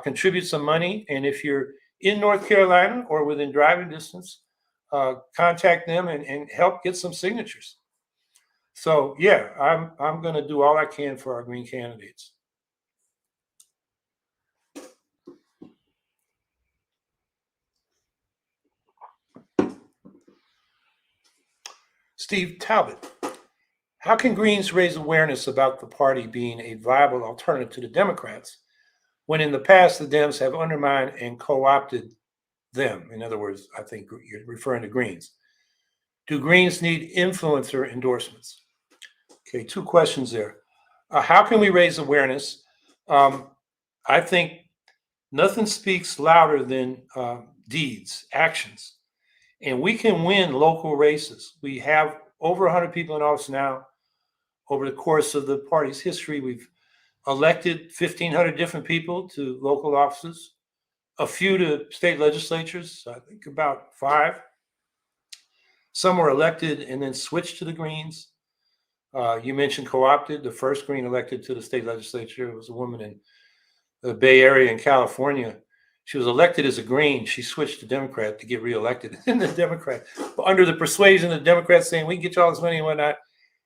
contribute some money. And if you're in North Carolina or within driving distance, contact them and help get some signatures. So yeah, I'm going to do all I can for our Green candidates. Steve Talbot, how can Greens raise awareness about the party being a viable alternative to the Democrats when in the past the Dems have undermined and co-opted them? In other words, I think you're referring to Greens. Do Greens need influencer endorsements? Okay, two questions there. How can we raise awareness? I think nothing speaks louder than deeds, actions. And we can win local races. We have over 100 people in office now. Over the course of the party's history, we've elected 1,500 different people to local offices, a few to state legislatures, I think about 5. Some were elected and then switched to the Greens. You mentioned co-opted. The first Green elected to the state legislature was a woman in the Bay Area in California. She was elected as a Green. She switched to Democrat to get reelected. And the Democrat, under the persuasion of the Democrats saying, we can get you all this money and whatnot.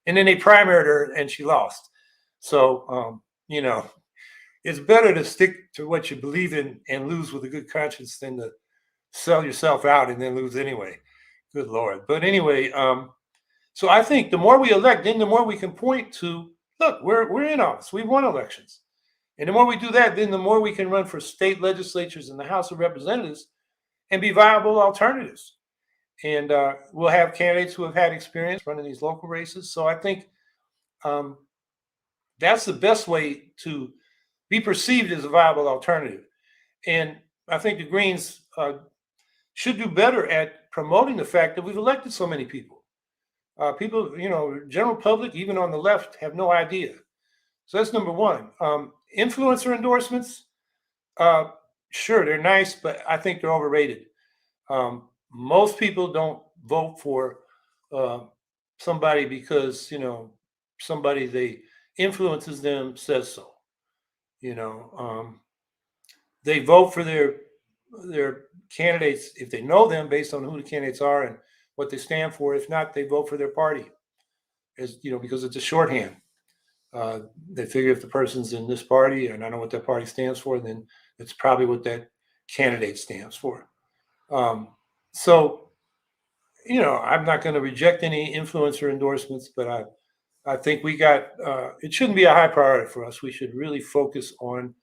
And then they primaried her and she lost. So, it's better to stick to what you believe in and lose with a good conscience than to sell yourself out and then lose anyway. Good Lord. But anyway, so I think the more we elect, then the more we can point to, look, we're in office. We won elections. And the more we do that, then the more we can run for state legislatures and the House of Representatives and be viable alternatives. And we'll have candidates who have had experience running these local races. So I think that's the best way to be perceived as a viable alternative. And I think the Greens should do better at promoting the fact that we've elected so many people. People, general public, even on the left, have no idea. So that's number one. Influencer endorsements, sure, they're nice, but I think they're overrated. Most people don't vote for somebody because, somebody they influences them says so. They vote for their candidates if they know them based on who the candidates are and what they stand for. If not, they vote for their party, because it's a shorthand. They figure if the person's in this party and I know what that party stands for, then it's probably what that candidate stands for. So, I'm not going to reject any influencer endorsements, but I think it shouldn't be a high priority for us. We should really focus on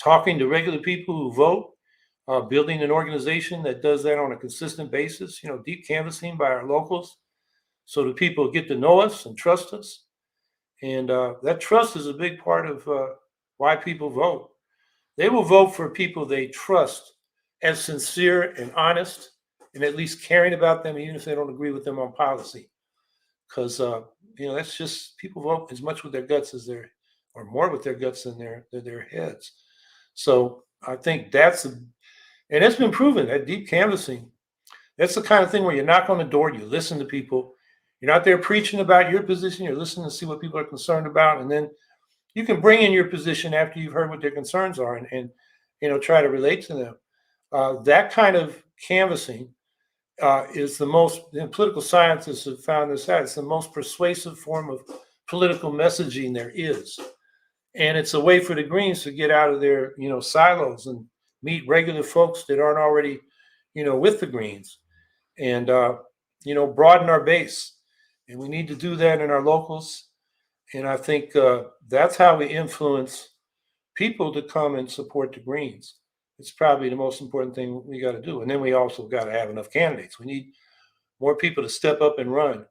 talking to regular people who vote, building an organization that does that on a consistent basis, deep canvassing by our locals so that people get to know us and trust us. And that trust is a big part of why people vote. They will vote for people they trust as sincere and honest and at least caring about them, even if they don't agree with them on policy. Because, that's just, people vote as much with their guts or more with their guts than their heads. So I think and it's been proven that deep canvassing, that's the kind of thing where you knock on the door, you listen to people. You're not there preaching about your position. You're listening to see what people are concerned about. And then you can bring in your position after you've heard what their concerns are and try to relate to them. That kind of canvassing is the most, political scientists have found this out, it's the most persuasive form of political messaging there is. And it's a way for the Greens to get out of their, silos and meet regular folks that aren't already, with the Greens and, broaden our base. And we need to do that in our locals. And I think that's how we influence people to come and support the Greens, It's probably the most important thing we got to do. And then we also got to have enough candidates. We need more people to step up and run,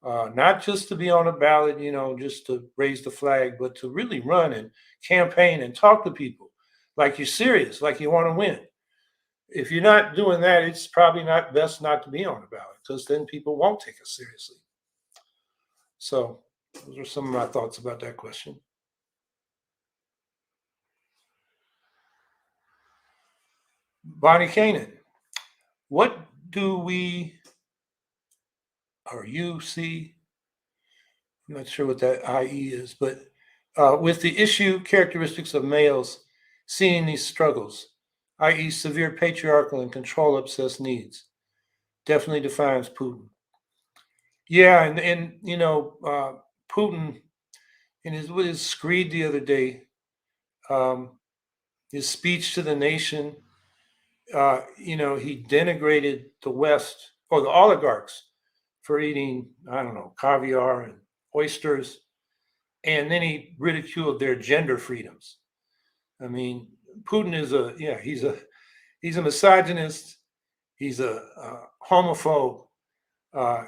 not just to be on a ballot, just to raise the flag, but to really run and campaign and talk to people like you're serious, like you want to win. If you're not doing that, it's probably not best not to be on the ballot, because then people won't take us seriously. So those are some of my thoughts about that question. Bonnie Kanan, what do we or you see? I'm not sure what that IE is, but with the issue characteristics of males seeing these struggles, i.e., severe patriarchal and control obsessed needs, definitely defines Putin. Yeah, and Putin with his screed the other day, his speech to the nation, he denigrated the West or the oligarchs for eating, I don't know, caviar and oysters, and then he ridiculed their gender freedoms. I mean, Putin is he's a misogynist, he's a homophobe,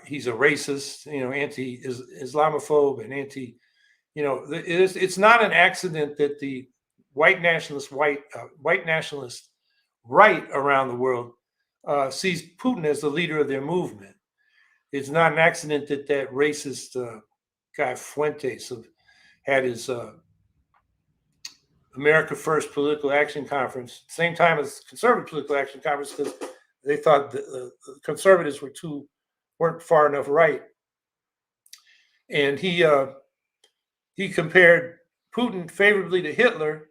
he's a racist, anti-Islamophobe and anti, it's not an accident that the white nationalist right around the world sees Putin as the leader of their movement. It's not an accident that that racist guy Fuentes had his America First Political Action Conference, same time as Conservative Political Action Conference, because they thought the conservatives weren't far enough right, and he compared Putin favorably to Hitler,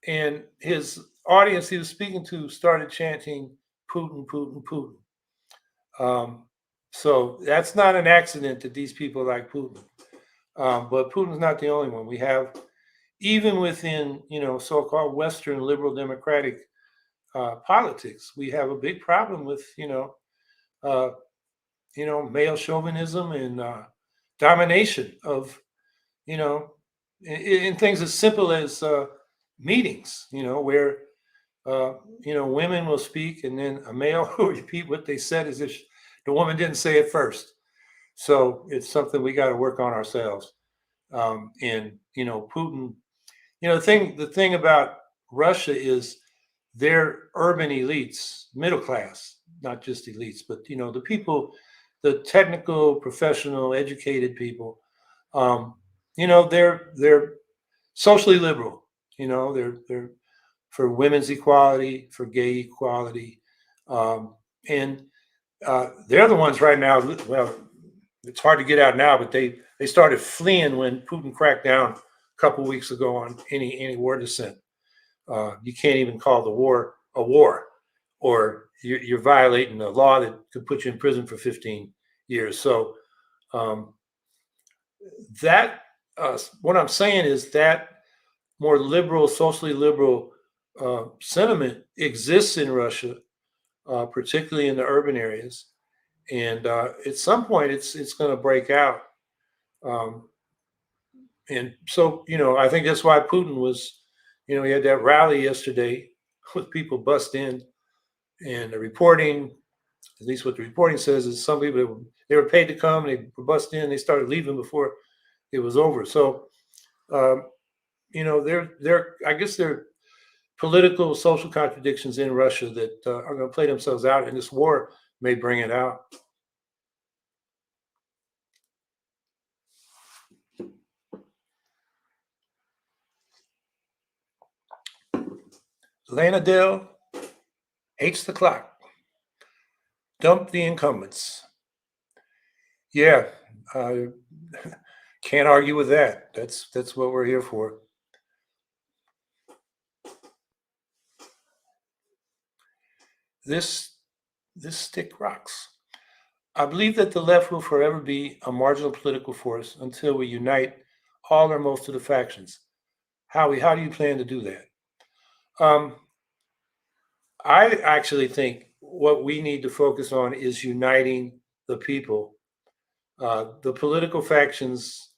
and his audience he was speaking to started chanting Putin, Putin, Putin. So that's not an accident that these people like Putin. But Putin's not the only one. We have, even within, so-called Western liberal democratic politics, we have a big problem with, male chauvinism and domination of, in things as simple as meetings, where, women will speak and then a male will repeat what they said as if the woman didn't say it first. So it's something we got to work on ourselves. And Putin, the thing about Russia is their urban elites, middle class, not just elites, but the people, the technical, professional, educated people. They're socially liberal. They're for women's equality, for gay equality, and they're the ones right now. Well, it's hard to get out now, but they started fleeing when Putin cracked down a couple weeks ago on any war dissent. You can't even call the war a war, or you're violating a law that could put you in prison for 15 years. So that what I'm saying is that more liberal, socially liberal sentiment exists in Russia, particularly in the urban areas. And at some point, it's going to break out. And so, I think that's why Putin was, he had that rally yesterday with people bust in, and the reporting, at least what the reporting says, is some people they were paid to come, they bust in, they started leaving before it was over. So, I guess there are political, social contradictions in Russia that are going to play themselves out, and this war may bring it out. Lana Dell hates the clock. Dump the incumbents. Yeah, can't argue with that. That's what we're here for. This stick rocks. I believe that the left will forever be a marginal political force until we unite all or most of the factions. Howie, how do you plan to do that? I actually think what we need to focus on is uniting the people. The political factions,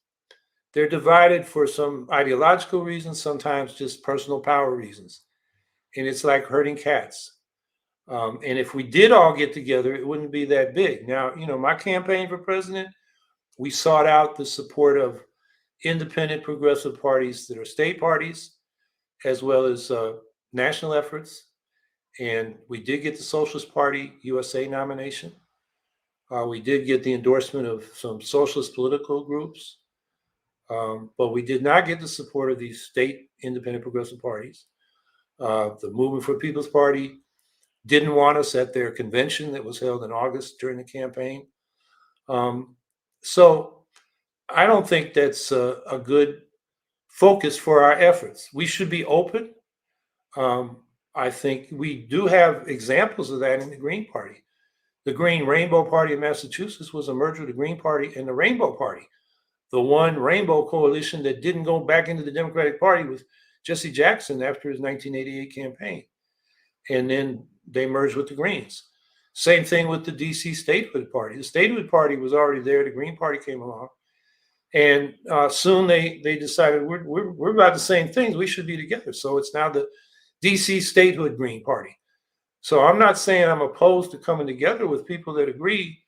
they're divided for some ideological reasons, sometimes just personal power reasons. and it's like herding cats. And if we did all get together, it wouldn't be that big. Now, my campaign for president, we sought out the support of independent progressive parties that are state parties, as well as national efforts. And we did get the Socialist Party USA nomination. We did get the endorsement of some socialist political groups, but we did not get the support of these state independent progressive parties. The Movement for People's Party didn't want us at their convention that was held in August during the campaign. So I don't think that's a good focus for our efforts. We should be open. I think we do have examples of that in the Green Party. The Green Rainbow Party of Massachusetts was a merger of the Green Party and the Rainbow Party, the one rainbow coalition that didn't go back into the Democratic Party with Jesse Jackson after his 1988 campaign. And then they merged with the Greens. Same thing with the DC Statehood Party. The Statehood Party was already there. The Green Party came along. And soon they decided we're about the same things. We should be together. So it's now the DC Statehood Green Party. So I'm not saying I'm opposed to coming together with people that agree.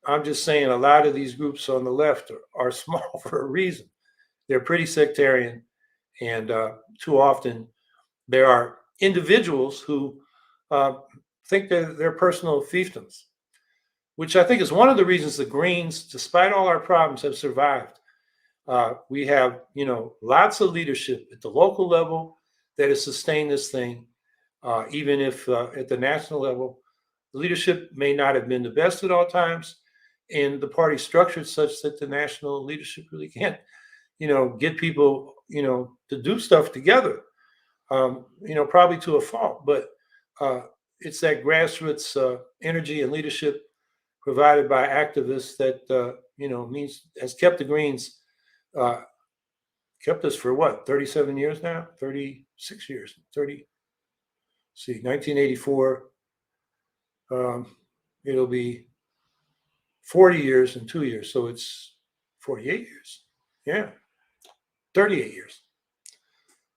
I'm just saying a lot of these groups on the left are small for a reason. They're pretty sectarian. And too often there are individuals who think that they're personal fiefdoms, which I think is one of the reasons the Greens, despite all our problems, have survived. We have, lots of leadership at the local level that has sustained this thing. Even if at the national level, the leadership may not have been the best at all times, and the party structured such that the national leadership really can't, get people, to do stuff together, probably to a fault. But it's that grassroots energy and leadership provided by activists that, has kept the Greens, kept us for what, 37 years now, 36 years, 1984, it'll be 40 years in 2 years. So it's 48 years. Yeah. 38 years.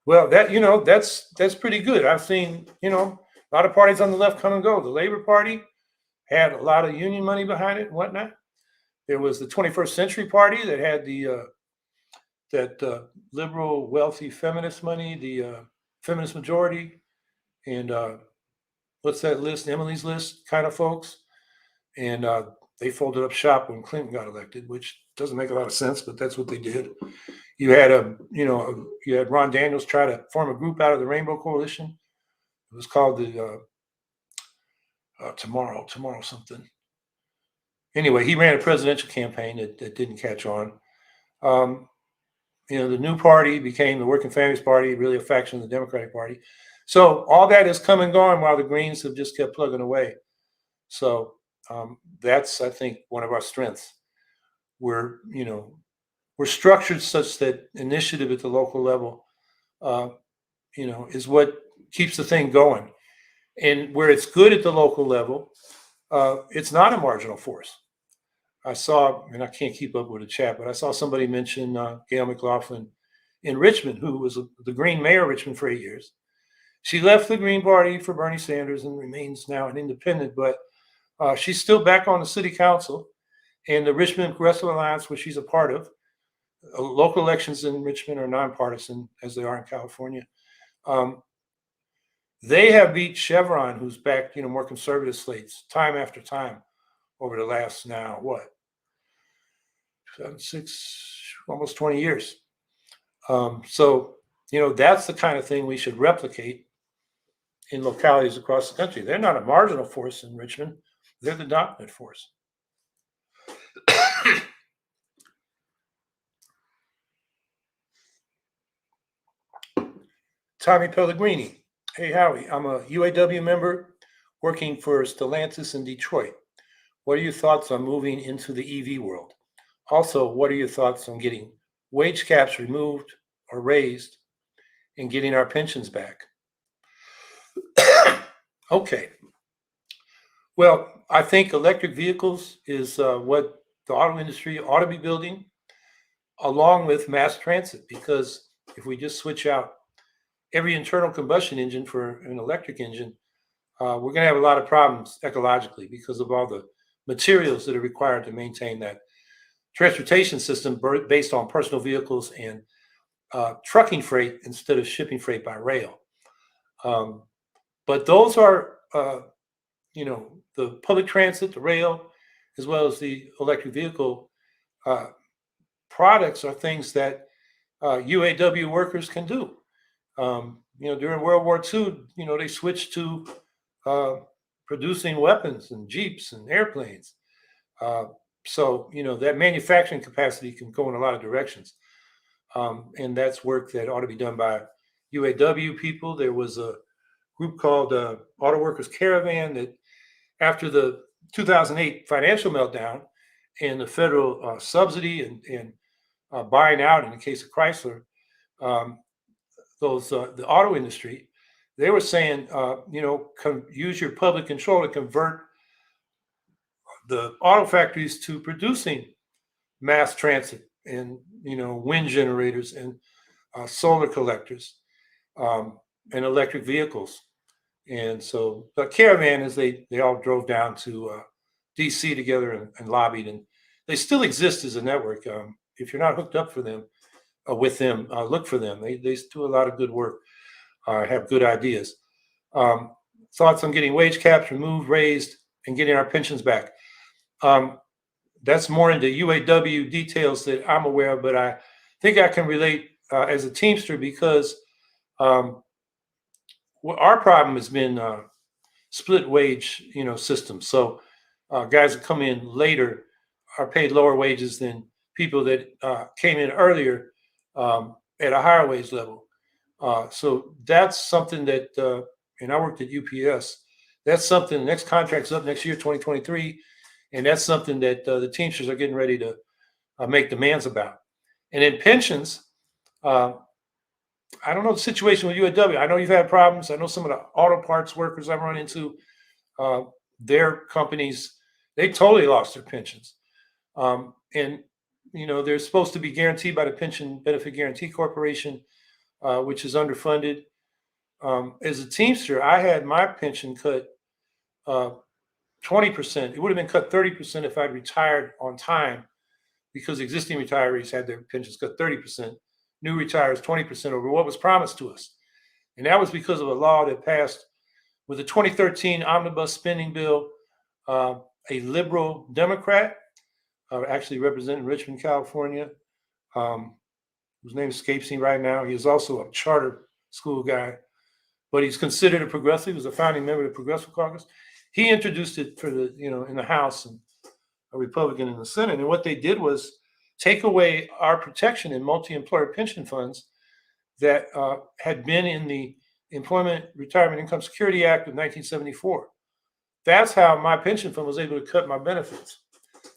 Well, that's pretty good. I've seen, a lot of parties on the left come and go. The Labor Party had a lot of union money behind it and whatnot. There was the 21st Century Party that had that liberal, wealthy feminist money, the feminist majority, and what's that list? Emily's List kind of folks. And they folded up shop when Clinton got elected, which doesn't make a lot of sense, but that's what they did. You had you had Ron Daniels try to form a group out of the Rainbow Coalition. It was called the Tomorrow something. Anyway, he ran a presidential campaign that didn't catch on. The new party became the Working Families Party, really a faction of the Democratic Party. So all that has come and gone while the Greens have just kept plugging away. So that's, I think, one of our strengths. We're structured such that initiative at the local level, is what keeps the thing going. And where it's good at the local level, it's not a marginal force. I saw, and I can't keep up with the chat, but I saw somebody mention Gail McLaughlin in Richmond, who was the Green mayor of Richmond for 8 years. She left the Green Party for Bernie Sanders and remains now an independent, but she's still back on the city council and the Richmond Progressive Alliance, which she's a part of. Local elections in Richmond are nonpartisan, as they are in California. They have beat Chevron, who's backed, more conservative slates time after time over the last now, 6, almost 20 years. So, that's the kind of thing we should replicate in localities across the country. They're not a marginal force in Richmond. They're the dominant force. Tommy Pellegrini. Hey, Howie, I'm a UAW member working for Stellantis in Detroit. What are your thoughts on moving into the EV world? Also, what are your thoughts on getting wage caps removed or raised and getting our pensions back? Okay. Well, I think electric vehicles is what the auto industry ought to be building, along with mass transit, because if we just switch out every internal combustion engine for an electric engine, we're going to have a lot of problems ecologically because of all the materials that are required to maintain that transportation system based on personal vehicles and trucking freight instead of shipping freight by rail. But those are, the public transit, the rail, as well as the electric vehicle products are things that UAW workers can do. During World War II, they switched to producing weapons and jeeps and airplanes. So that manufacturing capacity can go in a lot of directions. And that's work that ought to be done by UAW people. There was a group called Auto Workers Caravan that after the 2008 financial meltdown and the federal subsidy and buying out in the case of Chrysler, the auto industry, they were saying, use your public control to convert the auto factories to producing mass transit and wind generators and solar collectors and electric vehicles. And so the caravan is they all drove down to DC together and lobbied, and they still exist as a network. If you're not hooked up for them with them, look for them. They do a lot of good work, have good ideas. Thoughts on getting wage caps removed, raised, and getting our pensions back. That's more into UAW details that I'm aware of, but I think I can relate as a Teamster because our problem has been split wage, system. So guys that come in later are paid lower wages than people that came in earlier at a higher wage level. So that's something that, and I worked at UPS. That's something. The next contract's up next year, 2023. And that's something that the Teamsters are getting ready to make demands about. And in pensions, I don't know the situation with UAW. I know you've had problems. I know some of the auto parts workers I've run into, their companies, they totally lost their pensions. And they're supposed to be guaranteed by the Pension Benefit Guarantee Corporation, which is underfunded. As a Teamster, I had my pension cut 20%. It would have been cut 30% if I'd retired on time, because existing retirees had their pensions cut 30%, new retirees 20% over what was promised to us. And that was because of a law that passed with the 2013 omnibus spending bill. A liberal Democrat, actually representing Richmond, California, whose name escapes me right now. He is also a charter school guy, but he's considered a progressive. He was a founding member of the Progressive Caucus. He introduced it for the, in the House, and a Republican in the Senate. And what they did was take away our protection in multi-employer pension funds that had been in the Employment Retirement Income Security Act of 1974. That's how my pension fund was able to cut my benefits.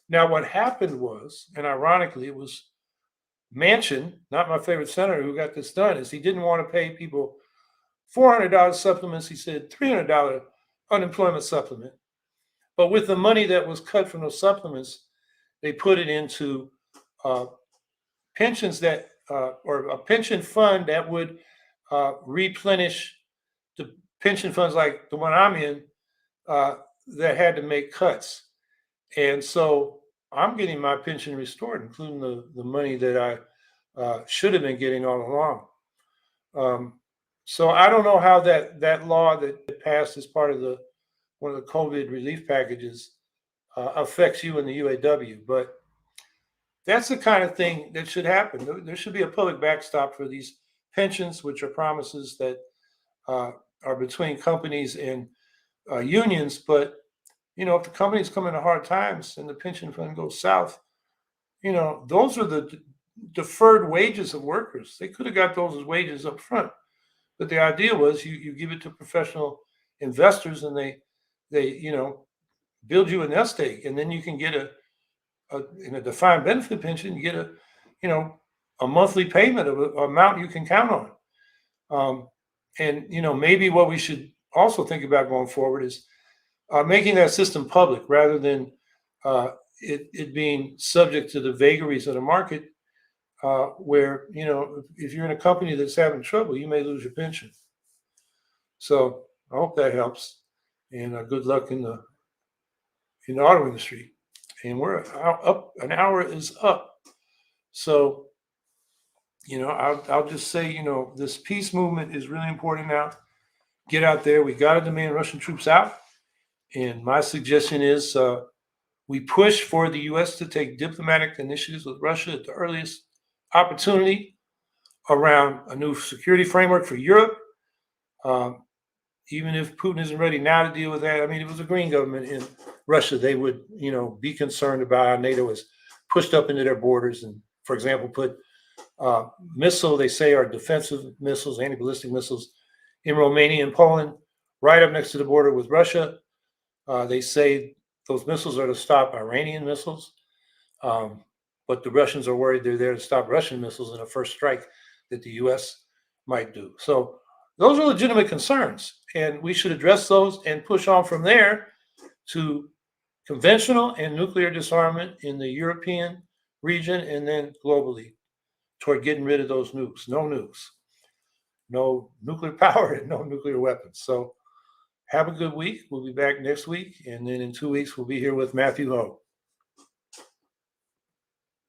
Now, what happened was, and ironically, it was Manchin, not my favorite senator, who got this done, is he didn't want to pay people $400 supplements. He said $300 unemployment supplement. But with the money that was cut from those supplements, they put it into pensions that, or a pension fund that would replenish the pension funds like the one I'm in that had to make cuts. And so I'm getting my pension restored, including the money that I should have been getting all along. So I don't know how that law that passed as part of one of the COVID relief packages affects you in the UAW, but that's the kind of thing that should happen. There should be a public backstop for these pensions, which are promises that are between companies and unions. But if the companies come into hard times and the pension fund goes south, those are the deferred wages of workers. They could have got those as wages up front, but the idea was you give it to professional investors, and they build you a nest egg, and then you can get in a defined benefit pension, you get a monthly payment of an amount you can count on. And maybe what we should also think about going forward is making that system public rather than it being subject to the vagaries of the market. where, if you're in a company that's having trouble, you may lose your pension. So I hope that helps, and good luck in the auto industry. And we're up, an hour is up. So, I'll just say, this peace movement is really important now. Get out there. We got to demand Russian troops out. And my suggestion is we push for the U.S. to take diplomatic initiatives with Russia at the earliest opportunity around a new security framework for Europe. Even if Putin isn't ready now to deal with that, I mean, if it was a green government in Russia, they would, be concerned about how NATO is pushed up into their borders and, for example, put missile, they say, are defensive missiles, anti-ballistic missiles in Romania and Poland, right up next to the border with Russia. They say those missiles are to stop Iranian missiles, but the Russians are worried they're there to stop Russian missiles in a first strike that the U.S. might do. So those are legitimate concerns, and we should address those and push on from there to conventional and nuclear disarmament in the European region and then globally toward getting rid of those nukes. No nuclear power and no nuclear weapons. So have a good week. We'll be back next week, and then in 2 weeks, we'll be here with Matthew Ho.